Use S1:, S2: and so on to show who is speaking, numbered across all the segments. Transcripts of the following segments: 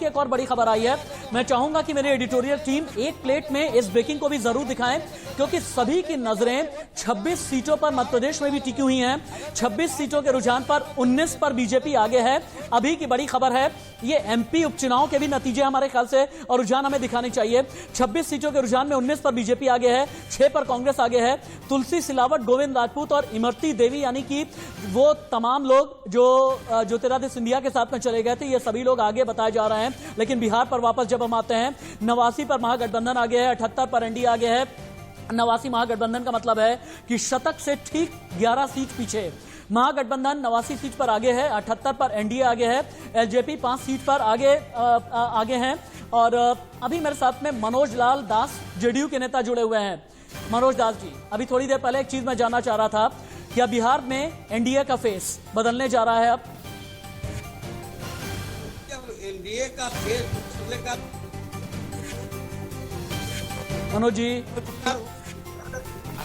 S1: की एक और बड़ी खबर आई है। मैं चाहूंगा कि मेरी एडिटोरियल टीम एक प्लेट में इस ब्रेकिंग को भी जरूर दिखाएं, क्योंकि सभी की नजरें 26 सीटों पर मध्य प्रदेश में भी टिकी हुई हैं। 26 सीटों के रुझान पर 19 पर बीजेपी आगे है। अभी की बड़ी खबर है, ये एमपी उपचुनाव के भी नतीजे हमारे ख्याल से और रुझान हमें दिखाने चाहिए। 26 सीटों के रुझान में 19 पर बीजेपी आगे है, 6 पर कांग्रेस आगे है। तुलसी सिलावट, गोविंद राजपूत और इमरती देवी, यानी कि वो तमाम लोग जो ज्योतिरादित्य सिंधिया के साथ में चले गए थे, ये सभी लोग आगे बताए जा रहे हैं। लेकिन बिहार पर वापस जब हम आते हैं, 89 पर महागठबंधन आगे है, 78 पर एनडीए आगे है। 89 महागठबंधन का मतलब है कि शतक से ठीक 11 सीट पीछे। महागठबंधन 89 सीट पर आगे है, 78 पर एनडीए आगे है, एलजेपी 5 सीट पर आगे हैं। और अभी मेरे साथ में मनोज लाल दास जेडीयू के नेता जुड़े हुए हैं। मनोज दास जी, अभी थोड़ी देर पहले एक चीज मैं जानना चाह रहा था, क्या बिहार में एनडीए का फेस बदलने जा रहा है? अब
S2: एनडीए का फेस का
S1: मनोज जी,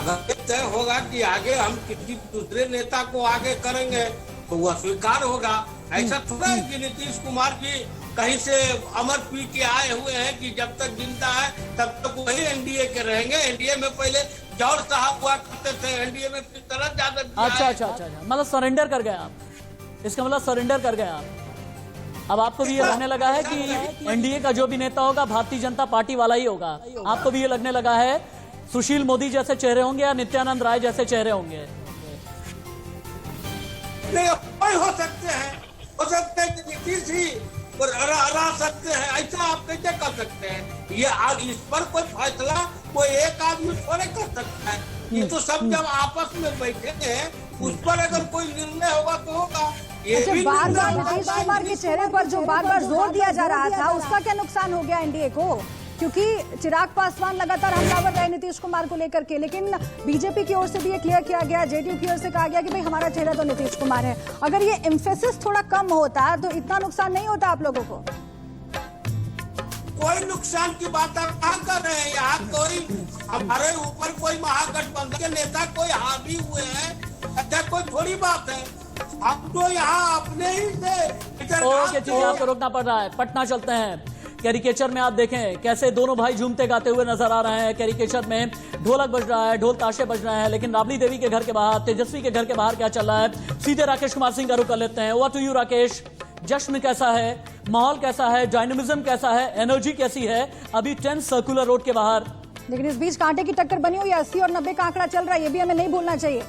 S2: अगर तय होगा कि आगे हम किसी दूसरे नेता को आगे करेंगे तो वह स्वीकार होगा। ऐसा थोड़ा है कि नीतीश कुमार जी कहीं से अमर पी के आए हुए हैं कि जब तक जिंदा है तब तक वही एनडीए के रहेंगे। एनडीए में पहले जौहर साहब हुआ करते थे, एनडीए में फिर शरद यादव।
S1: अच्छा, मतलब सरेंडर कर गए आप, इसका मतलब सरेंडर कर गए आप। अब आपको भी ये लगने लगा है कि एनडीए का जो भी नेता होगा भारतीय जनता पार्टी वाला ही होगा। आपको भी ये लगने लगा है सुशील मोदी जैसे चेहरे होंगे या नित्यानंद राय जैसे चेहरे होंगे?
S2: नहीं, हो सकते हैं कि नीतीश ही हरा सकते हैं। ऐसा आप कैसे कर सकते हैं? ये आज इस पर कोई फैसला कोई एक आदमी थोड़े कर सकता है। ये तो सब जब आपस में बैठे हैं, उस पर अगर कोई निर्णय होगा तो होगा।
S3: अच्छा, बार बार नीतीश कुमार के चेहरे पर जो बार बार जोर दिया जा रहा था, उसका क्या नुकसान हो गया एनडीए को? क्योंकि चिराग पासवान लगातार हमलावर रहे नीतीश कुमार को लेकर के, लेकिन बीजेपी की ओर से भी ये क्लियर किया गया, जेडीयू की ओर से कहा गया कि भाई हमारा चेहरा तो नीतीश कुमार है। अगर ये एम्फेसिस थोड़ा कम होता तो इतना नुकसान नहीं होता आप लोगों को?
S2: कोई नुकसान की बात आप कहाँ कर रहे हैं? यहाँ कोई हमारे ऊपर कोई महागठबंधन के नेता कोई हावी हुए हैं, अच्छा कोई थोड़ी बात है। हम तो यहाँ अपने ही से
S1: ओके, ठीक है, आपको रोकना पड़ रहा है। पटना चलते हैं। कैरिकेचर में आप देखें कैसे दोनों भाई झूमते गाते हुए नजर आ रहे हैं। कैरिकेचर में ढोलक बज रहा है, ढोल ताशे बज रहे हैं, लेकिन राबड़ी देवी के घर के बाहर, तेजस्वी के घर के बाहर क्या चल रहा है? सीधे राकेश कुमार सिंह का रुख कर लेते हैं। ओवर टू यू राकेश, जश्न कैसा है, माहौल कैसा है, डायनामिज्म कैसा है, एनर्जी कैसी है अभी 10 सर्कुलर रोड के बाहर?
S3: लेकिन इस बीच कांटे की टक्कर बनी हुई है, 80 और 90 का आंकड़ा चल रहा है, ये भी हमें नहीं भूलना चाहिए।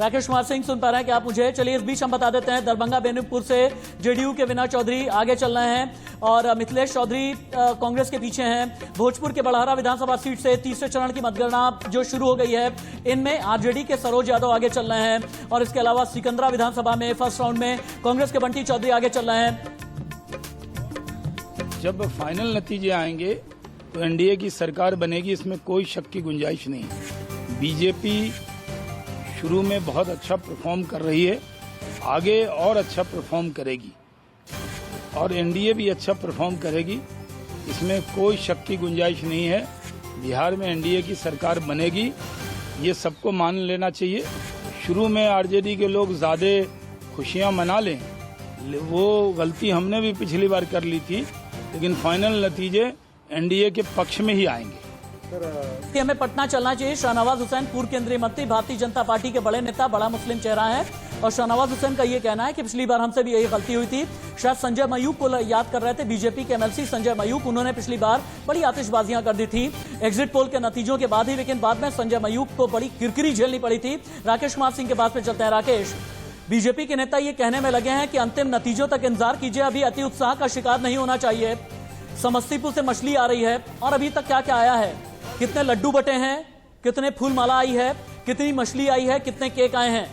S3: राकेश
S1: कुमार सिंह सुन पा रहे हैं कि आप मुझे? चलिए, इस बीच हम बता देते हैं, दरभंगा बेनीपुर से जेडीयू के विनय चौधरी आगे चल रहे हैं और मिथिलेश चौधरी कांग्रेस के पीछे हैं। भोजपुर के बड़हरा विधानसभा सीट से तीसरे चरण की मतगणना जो शुरू हो गई है, इनमें आरजेडी के सरोज यादव आगे चल रहे हैं और इसके अलावा सिकंदरा विधानसभा में फर्स्ट राउंड में कांग्रेस के बंटी चौधरी आगे चल रहे हैं।
S4: जब फाइनल नतीजे आएंगे तो एनडीए की सरकार बनेगी, इसमें कोई शक की गुंजाइश नहीं है। बीजेपी शुरू में बहुत अच्छा परफॉर्म कर रही है, आगे और अच्छा परफॉर्म करेगी और एनडीए भी अच्छा परफॉर्म करेगी, इसमें कोई शक की गुंजाइश नहीं है। बिहार में एनडीए की सरकार बनेगी, ये सबको मान लेना चाहिए। शुरू में आरजेडी के लोग ज़्यादा खुशियां मना लें, वो गलती हमने भी पिछली बार कर ली थी, लेकिन फाइनल नतीजे एनडीए के पक्ष में ही आएंगे।
S1: हमें पटना चलना चाहिए। शाहनवाज हुसैन पूर्व केंद्रीय मंत्री, भारतीय जनता पार्टी के बड़े नेता, बड़ा मुस्लिम चेहरा है और शाहनवाज हुसैन का ये कहना है कि पिछली बार हमसे भी यही गलती हुई थी। शायद संजय मयूख को याद कर रहे थे, बीजेपी के एमएलसी संजय मयूख, उन्होंने पिछली बार बड़ी आतिशबाजियां कर दी थी एग्जिट पोल के नतीजों के बाद ही, लेकिन बाद में संजय मयूख को बड़ी किरकिरी झेलनी पड़ी थी। राकेश कुमार सिंह के पास में चलते हैं। राकेश, बीजेपी के नेता ये कहने में लगे हैं कि अंतिम नतीजों तक इंतजार कीजिए, अभी अति उत्साह का शिकार नहीं होना चाहिए। समस्तीपुर से मछली आ रही है और अभी तक क्या क्या आया है? कितने लड्डू बटे हैं, कितने फूल माला आई है, कितनी मछली आई है, कितने केक आए हैं?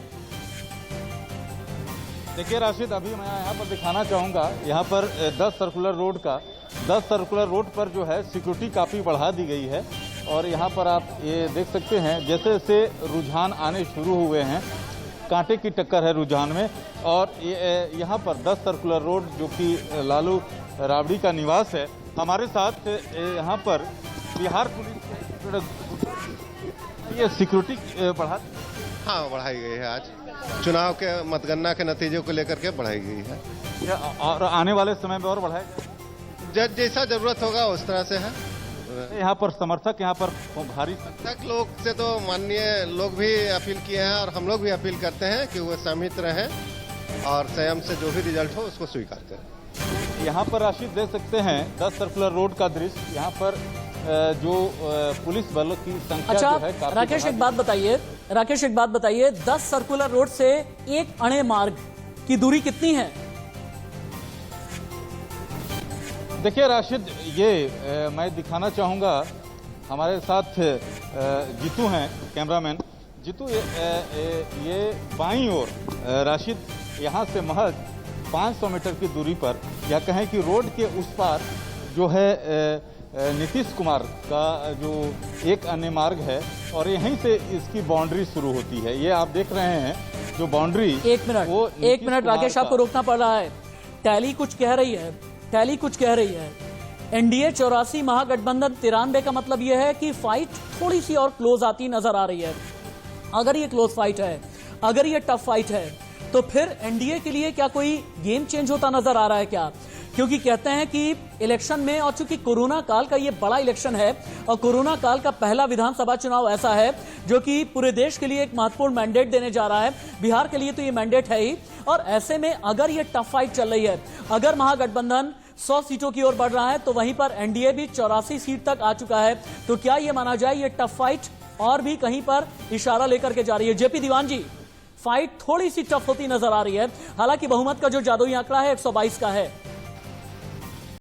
S5: देखिए राशिद, अभी मैं यहाँ पर दिखाना चाहूँगा, यहाँ पर 10 सर्कुलर रोड पर जो है सिक्योरिटी काफ़ी बढ़ा दी गई है और यहाँ पर आप ये देख सकते हैं जैसे जैसे रुझान आने शुरू हुए हैं, कांटे की टक्कर है रुझान में। और यहाँ पर 10 सर्कुलर रोड जो कि लालू राबड़ी का निवास है, हमारे साथ यहाँ पर बिहार पुलिस ये सिक्योरिटी बढ़ा
S6: हाँ, बढ़ाई गई है। आज चुनाव के मतगणना के नतीजों को लेकर के बढ़ाई गई है।
S5: और आने वाले समय में और बढ़ाएगा?
S6: जैसा जरूरत होगा उस तरह से है।
S5: यहाँ पर समर्थक, यहाँ पर भारी
S6: तक लोग से तो माननीय लोग भी अपील किए हैं और हम लोग भी अपील करते हैं कि वो संयमित रहें और संयम से जो भी रिजल्ट हो उसको स्वीकार करें।
S5: यहाँ पर राशिद देख सकते हैं 10 सर्कुलर रोड का दृश्य। यहाँ पर जो पुलिस बलों की संख्या
S1: अच्छा,
S5: जो है काफी
S1: राकेश एक बात बताइए 10 सर्कुलर रोड से एक अणे मार्ग की दूरी कितनी है?
S5: देखिए राशिद, ये मैं दिखाना चाहूँगा, हमारे साथ जीतू हैं कैमरामैन। जीतू, ये बाईं ओर राशिद, यहाँ से महज 500 मीटर की दूरी पर, या कहें कि रोड के उस पार जो है नीतीश कुमार का जो एक अन्य मार्ग है और यहीं से इसकी बाउंड्री शुरू होती है। ये आप देख रहे हैं जो बाउंड्री।
S1: एक मिनट राकेश, आपको रोकना पड़ रहा है। टैली कुछ कह रही है। एनडीए 84, महागठबंधन 93 का मतलब यह है कि फाइट थोड़ी सी और क्लोज आती नजर आ रही है। अगर ये क्लोज फाइट है, अगर ये टफ फाइट है, तो फिर एनडीए के लिए क्या कोई गेम चेंज होता नजर आ रहा है क्या? क्योंकि कहते हैं कि इलेक्शन में, और चूंकि कोरोना काल का ये बड़ा इलेक्शन है और कोरोना काल का पहला विधानसभा चुनाव ऐसा है जो कि पूरे देश के लिए एक महत्वपूर्ण मैंडेट देने जा रहा है, बिहार के लिए तो ये मैंडेट है ही। और ऐसे में अगर ये टफ फाइट चल रही है, अगर महागठबंधन 100 सीटों की ओर बढ़ रहा है, तो वहीं पर एनडीए भी 84 सीट तक आ चुका है, तो क्या ये माना जाए ये टफ फाइट और भी कहीं पर इशारा लेकर के जा रही है? जेपी दीवान जी, फाइट थोड़ी सी टफ होती नजर आ रही है, हालांकि बहुमत का जो जादुई आंकड़ा है 122 का है।